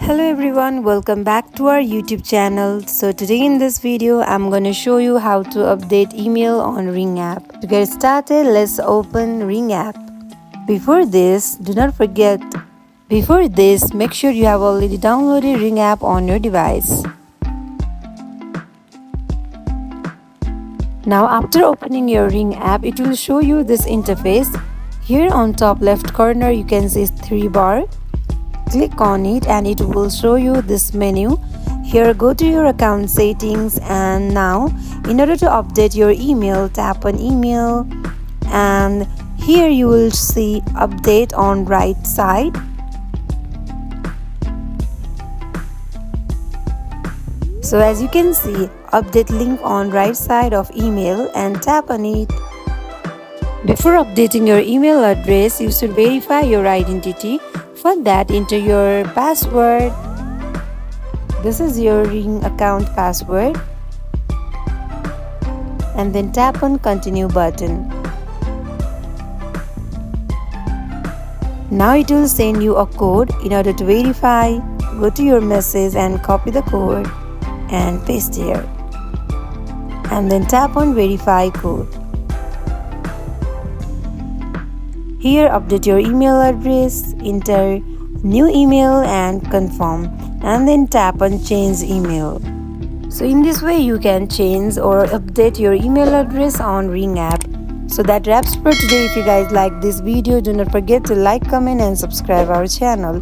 Hello everyone, welcome back to our YouTube channel. So today in this video I'm going to show you how to update email on Ring app. To get started, let's open Ring app. Before this, make sure you have already downloaded Ring app on your device. Now after opening your Ring app, it will show you this interface. Here on top left corner you can see 3 bar. Click on it and it will show you this menu. Here go to your account settings, and now in order to update your email, tap on email, and here you will see update on right side. So as you can see, update link on right side of email, and tap on it. Before updating your email address, you should verify your identity. For that, enter your password. This is your Ring account password, and then tap on continue button. Now it will send you a code. In order to verify, go to your message and copy the code and paste here, and then tap on verify code. Here update your email address, enter new email and confirm, and then tap on change email. So in this way you can change or update your email address on Ring app. So that wraps for today. If you guys like this video, do not forget to like, comment and subscribe our channel.